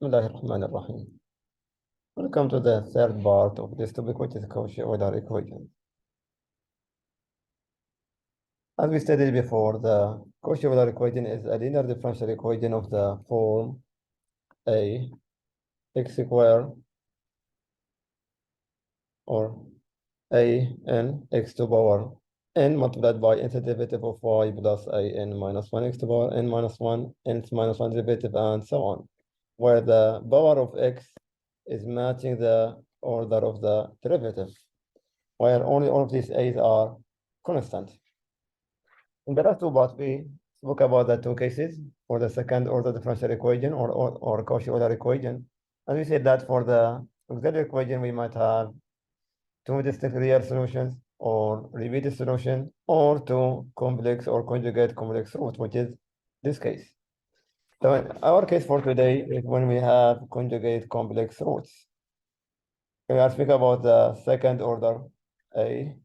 Bismillahirrahmanirrahim. Welcome to the third part of this topic, which is Cauchy-Euler equation. As we studied before, the Cauchy-Euler equation is a linear differential equation of the form a x squared or a n x to power n multiplied by nth derivative of y plus a n minus 1 x to power n minus 1 n minus 1 derivative and so on, where the power of x is matching the order of the derivative, while only all of these a's are constant. In the last two parts, we spoke about the two cases for the second order differential equation or Cauchy-Euler equation. And we said that for the auxiliary equation, we might have two distinct real solutions or repeated solution or two complex or conjugate complex roots, which is this case. So in our case for today is when we have conjugate complex roots. We are speaking about the second order a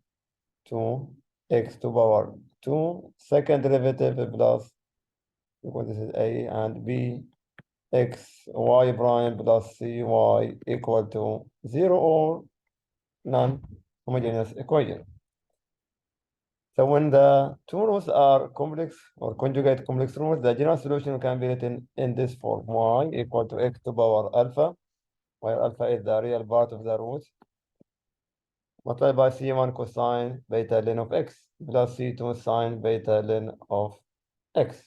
to x to power 2 second derivative plus, because this is a, and b x y prime plus cy equal to 0 or non-homogeneous equation. So when the two roots are complex or conjugate complex roots, the general solution can be written in this form: y equal to x to power alpha, where alpha is the real part of the root, multiplied by c1 cosine beta ln of x plus c2 sine beta ln of x.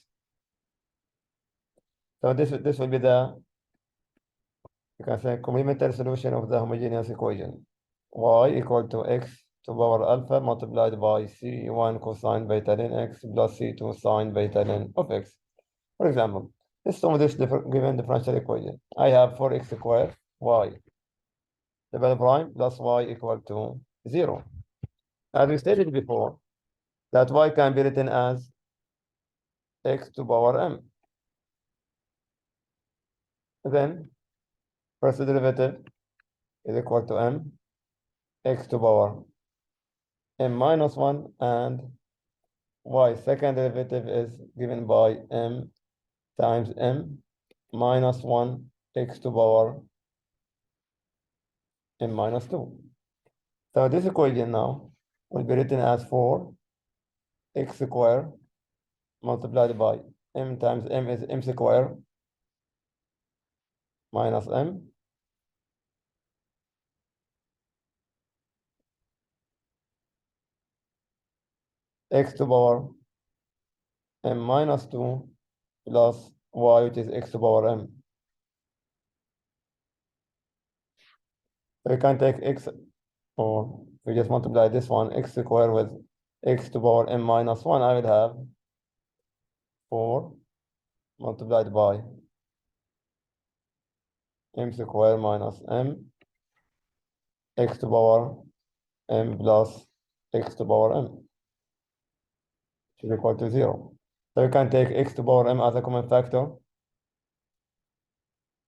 So this will be the, you can say, complementary solution of the homogeneous equation. Y equal to x to power alpha multiplied by c1 cosine beta ln x plus c2 sine beta ln of x. For example, let's solve this given differential equation. I have 4x squared y double prime plus y equal to 0. As we stated before, that y can be written as x to power m. Then first derivative is equal to m x to power m minus 1, and y second derivative is given by m times m minus 1 x to power m minus 2. So this equation now will be written as 4x squared multiplied by m times m is m squared minus m x to power m minus 2 plus y, which is x to power m. So we can take x, or we just multiply this one, x squared with x to power m minus 1, I will have 4 multiplied by m squared minus m x to power m plus x to power m, which is equal to 0. So we can take x to power m as a common factor.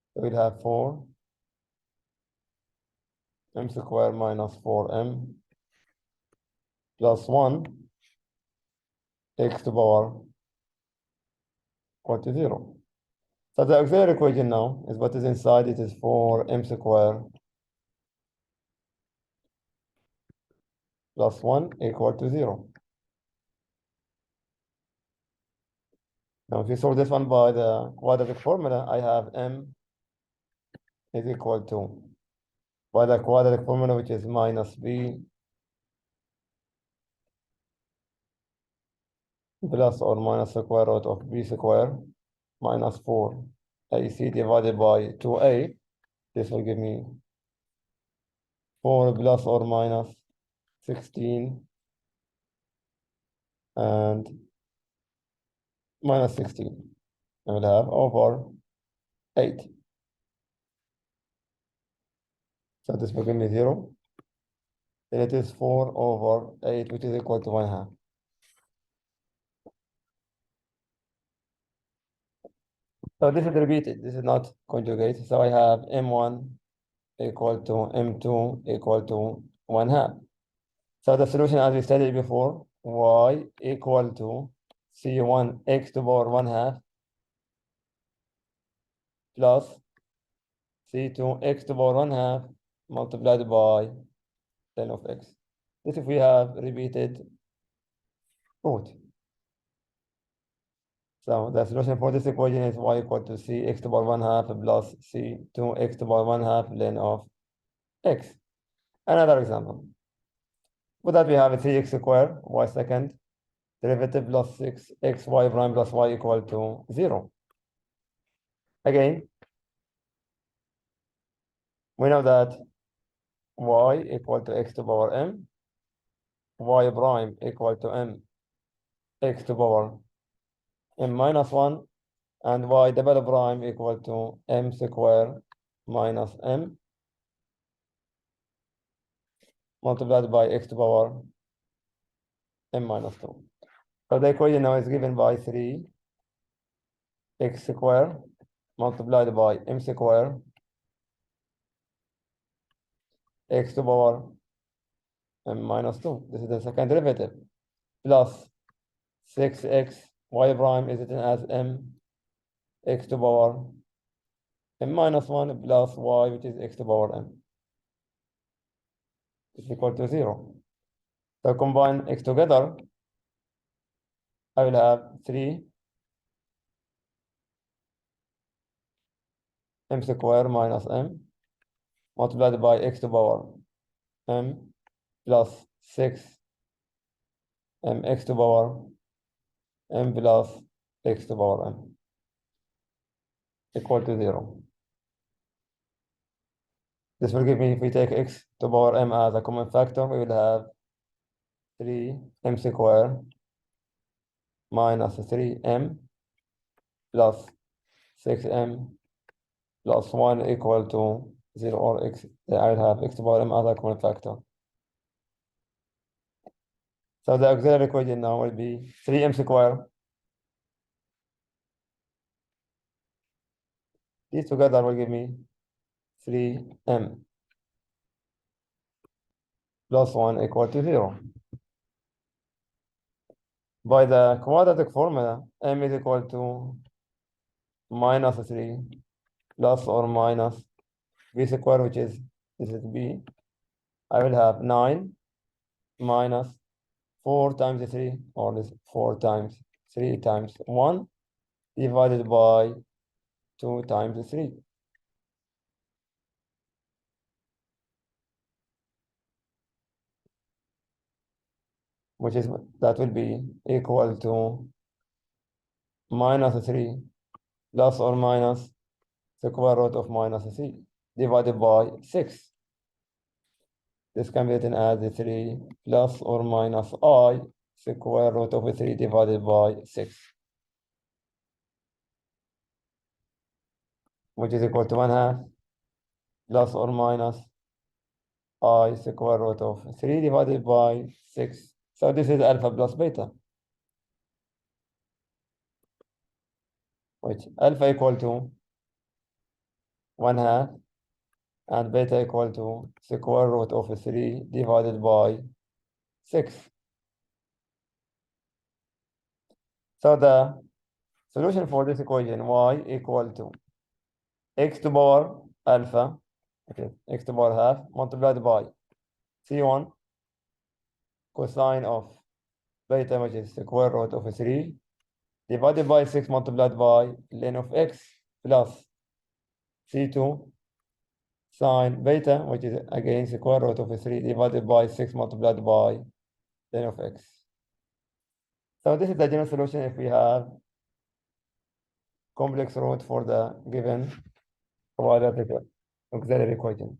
So we'll have 4 m squared minus 4m plus 1 x to power equal to 0. So the auxiliary equation now is what is inside. It is 4m squared plus 1 equal to 0. Now, if you solve this one by the quadratic formula, I have m is equal to, by the quadratic formula, which is minus b plus or minus the square root of b squared minus 4ac divided by 2a. This will give me 4 plus or minus 16 and minus 16. I will have over 8. So this will give me 0. Then it is 4 over 8, which is equal to 1/2. So this is repeated. This is not conjugate. So I have m1 equal to m2 equal to 1/2. So the solution, as we studied before, y equal to c1 x to power 1/2 plus C2 x to the power 1/2 multiplied by ln of x. This if we have repeated root. So the solution for this equation is y equal to c x to the power 1/2 plus c2 x to the power 1/2 ln of x. Another example. With that we have a 3x squared y second derivative plus 6xy prime plus y equal to 0. Again, we know that y equal to x to the power m, y prime equal to m x to the power m minus 1, and y double prime equal to m square minus m multiplied by x to the power m minus 2. So the equation now is given by 3x squared multiplied by m square x to the power m minus 2. This is the second derivative. Plus 6x y prime is written as m x to the power m minus 1 plus y, which is x to the power m, is equal to 0. So combine x together, I will have 3 m square minus m multiplied by x to the power m plus 6 m x to the power m plus x to the power m equal to 0. This will give me, if we take x to the power m as a common factor, we will have 3m square minus 3m plus 6m plus 1 equal to 0, or x, I will have x to the power m as a common factor. So the auxiliary equation now will be 3m square. These together will give me 3m plus 1 equal to 0. By the quadratic formula, m is equal to minus 3 plus or minus b square, which is, this is b. I will have 9 minus 4 times 3, or this 4 times 3 times 1 divided by 2 times 3. Which is, that will be equal to minus 3 plus or minus square root of minus 3 divided by 6. This can be written as 3 plus or minus I square root of 3 divided by 6, which is equal to 1/2 plus or minus I square root of 3 divided by 6. So this is alpha plus beta, which alpha equal to 1/2 and beta equal to square root of 3 divided by 6. So the solution for this equation, y equal to x to the power alpha, okay, x to the power 1/2 multiplied by c1 cosine of beta, which is square root of 3 divided by 6 multiplied by ln of x plus c2 sine beta, which is again square root of 3 divided by 6 multiplied by ln of x. So this is the general solution if we have complex root for the given quadratic auxiliary equation.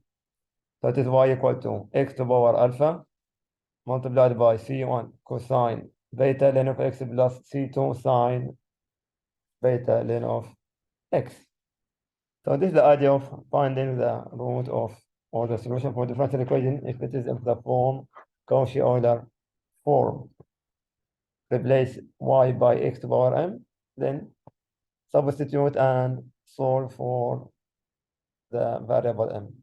So it is y equal to x to the power alpha multiplied by c1 cosine beta ln of x plus c2 sine beta ln of x. So this is the idea of finding the root of, or the solution for the differential equation if it is in the form Cauchy-Euler form. Replace y by x to the power m, then substitute and solve for the variable m.